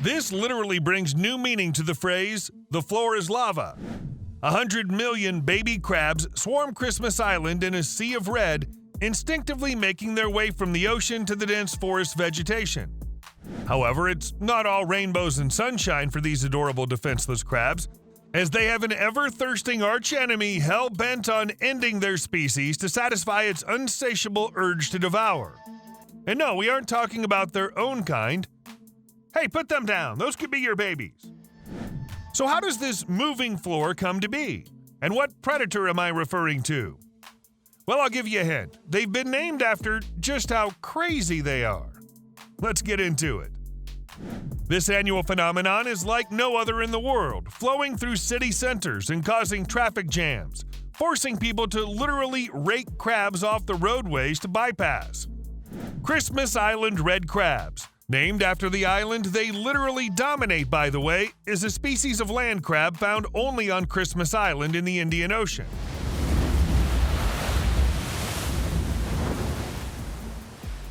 This literally brings new meaning to the phrase, "the floor is lava." 100 million baby crabs swarm Christmas Island in a sea of red, instinctively making their way from the ocean to the dense forest vegetation. However, it's not all rainbows and sunshine for these adorable defenseless crabs, as they have an ever-thirsting archenemy hell-bent on ending their species to satisfy its insatiable urge to devour. And no, we aren't talking about their own kind. Hey, put them down. Those could be your babies. So how does this moving floor come to be? And what predator am I referring to? Well, I'll give you a hint. They've been named after just how crazy they are. Let's get into it. This annual phenomenon is like no other in the world, flowing through city centers and causing traffic jams, forcing people to literally rake crabs off the roadways to bypass. Christmas Island red crabs, named after the island they literally dominate, by the way, is a species of land crab found only on Christmas Island in the Indian Ocean.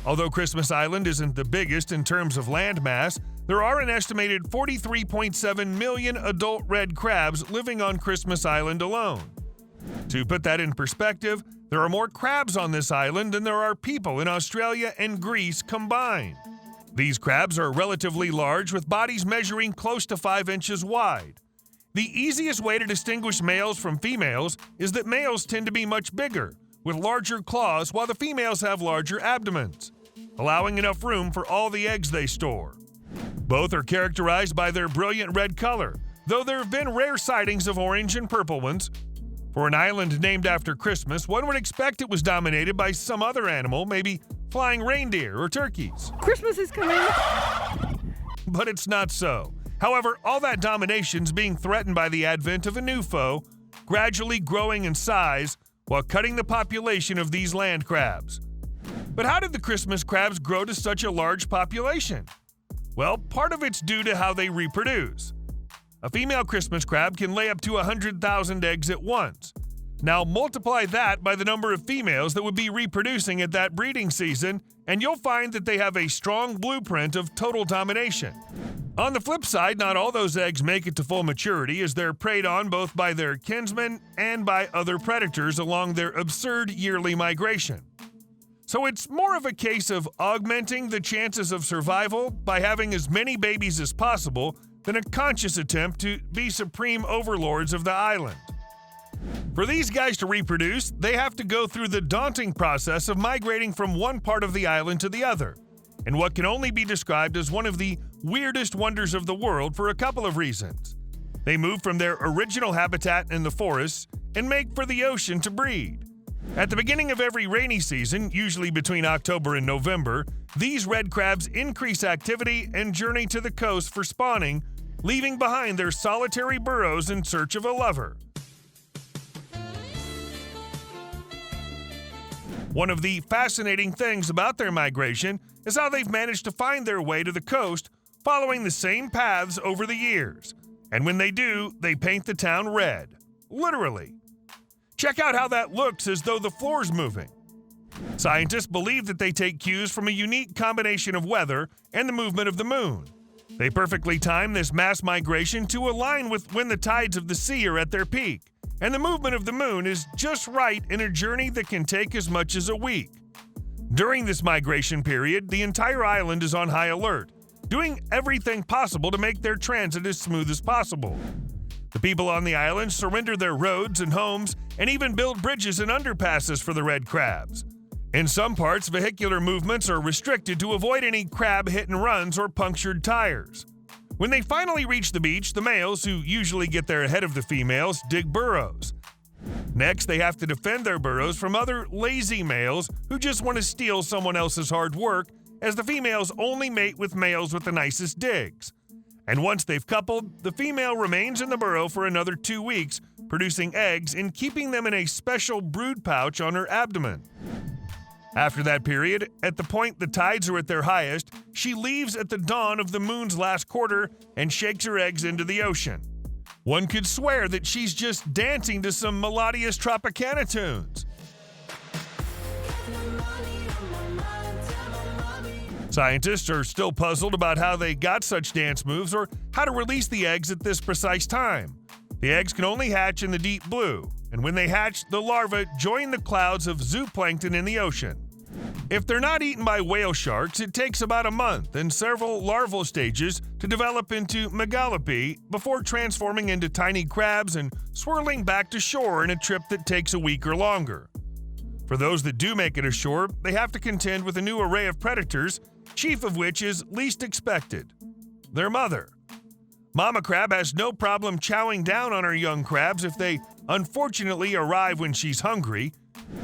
Although Christmas Island isn't the biggest in terms of land mass, there are an estimated 43.7 million adult red crabs living on Christmas Island alone. To put that in perspective, there are more crabs on this island than there are people in Australia and Greece combined. These crabs are relatively large, with bodies measuring close to 5 inches wide. The easiest way to distinguish males from females is that males tend to be much bigger, with larger claws, while the females have larger abdomens, allowing enough room for all the eggs they store. Both are characterized by their brilliant red color, though there have been rare sightings of orange and purple ones. For an island named after Christmas, one would expect it was dominated by some other animal, maybe flying reindeer or turkeys. Christmas is coming! But it's not so. However, all that domination's being threatened by the advent of a new foe, gradually growing in size while cutting the population of these land crabs. But how did the Christmas crabs grow to such a large population? Well, part of it's due to how they reproduce. A female Christmas crab can lay up to 100,000 eggs at once. Now multiply that by the number of females that would be reproducing at that breeding season, and you'll find that they have a strong blueprint of total domination. On the flip side, not all those eggs make it to full maturity, as they're preyed on both by their kinsmen and by other predators along their absurd yearly migration. So it's more of a case of augmenting the chances of survival by having as many babies as possible than a conscious attempt to be supreme overlords of the island. For these guys to reproduce, they have to go through the daunting process of migrating from one part of the island to the other, in what can only be described as one of the weirdest wonders of the world for a couple of reasons. They move from their original habitat in the forests and make for the ocean to breed. At the beginning of every rainy season, usually between October and November, these red crabs increase activity and journey to the coast for spawning, leaving behind their solitary burrows in search of a lover. One of the fascinating things about their migration is how they've managed to find their way to the coast, following the same paths over the years. And when they do, they paint the town red. Literally. Check out how that looks as though the floor's moving. Scientists believe that they take cues from a unique combination of weather and the movement of the moon. They perfectly time this mass migration to align with when the tides of the sea are at their peak, and the movement of the moon is just right in a journey that can take as much as a week. During this migration period, the entire island is on high alert, doing everything possible to make their transit as smooth as possible. The people on the island surrender their roads and homes and even build bridges and underpasses for the red crabs. In some parts, vehicular movements are restricted to avoid any crab hit-and-runs or punctured tires. When they finally reach the beach, the males, who usually get there ahead of the females, dig burrows. Next, they have to defend their burrows from other lazy males who just want to steal someone else's hard work, as the females only mate with males with the nicest digs. And once they've coupled, the female remains in the burrow for another 2 weeks, producing eggs and keeping them in a special brood pouch on her abdomen. After that period, at the point the tides are at their highest, she leaves at the dawn of the moon's last quarter and shakes her eggs into the ocean. One could swear that she's just dancing to some Wildacious Tropicana tunes. Scientists are still puzzled about how they got such dance moves or how to release the eggs at this precise time. The eggs can only hatch in the deep blue, and when they hatch, the larvae join the clouds of zooplankton in the ocean. If they're not eaten by whale sharks, it takes about a month and several larval stages to develop into megalopae before transforming into tiny crabs and swirling back to shore in a trip that takes a week or longer. For those that do make it ashore, they have to contend with a new array of predators, chief of which is least expected: their mother. Mama crab has no problem chowing down on her young crabs if they unfortunately arrive when she's hungry.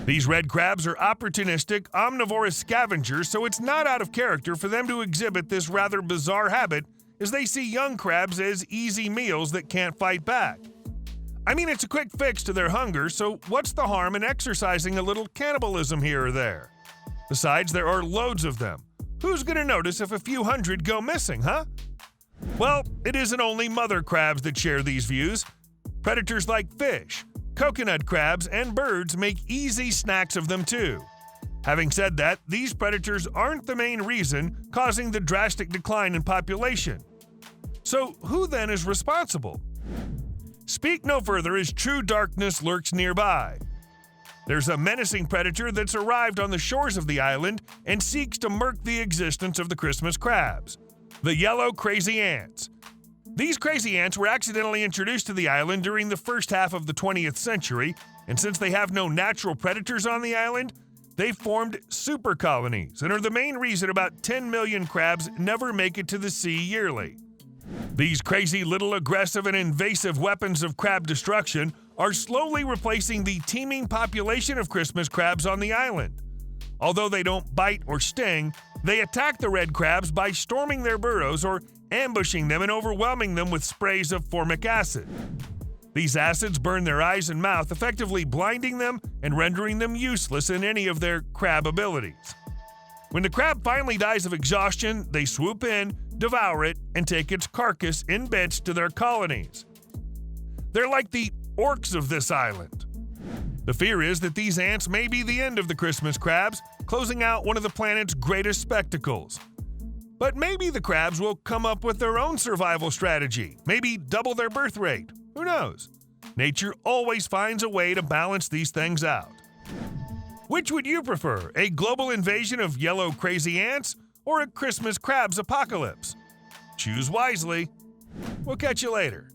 These red crabs are opportunistic, omnivorous scavengers, so it's not out of character for them to exhibit this rather bizarre habit as they see young crabs as easy meals that can't fight back. I mean, it's a quick fix to their hunger, so what's the harm in exercising a little cannibalism here or there? Besides, there are loads of them. Who's gonna notice if a few hundred go missing, huh? Well, it isn't only mother crabs that share these views. Predators like fish, coconut crabs, and birds make easy snacks of them too. Having said that, these predators aren't the main reason causing the drastic decline in population. So who then is responsible? Speak no further as true darkness lurks nearby. There's a menacing predator that's arrived on the shores of the island and seeks to murk the existence of the Christmas crabs: the yellow crazy ants. These crazy ants were accidentally introduced to the island during the first half of the 20th century, and since they have no natural predators on the island, they formed super colonies and are the main reason about 10 million crabs never make it to the sea yearly. These crazy little aggressive and invasive weapons of crab destruction are slowly replacing the teeming population of Christmas crabs on the island. Although they don't bite or sting, they attack the red crabs by storming their burrows or ambushing them and overwhelming them with sprays of formic acid. These acids burn their eyes and mouth, effectively blinding them and rendering them useless in any of their crab abilities. When the crab finally dies of exhaustion, they swoop in, devour it, and take its carcass in bits to their colonies. They're like the orcs of this island. The fear is that these ants may be the end of the Christmas crabs, closing out one of the planet's greatest spectacles. But maybe the crabs will come up with their own survival strategy, maybe double their birth rate. Who knows? Nature always finds a way to balance these things out. Which would you prefer, a global invasion of yellow crazy ants or a Christmas crabs apocalypse? Choose wisely. We'll catch you later.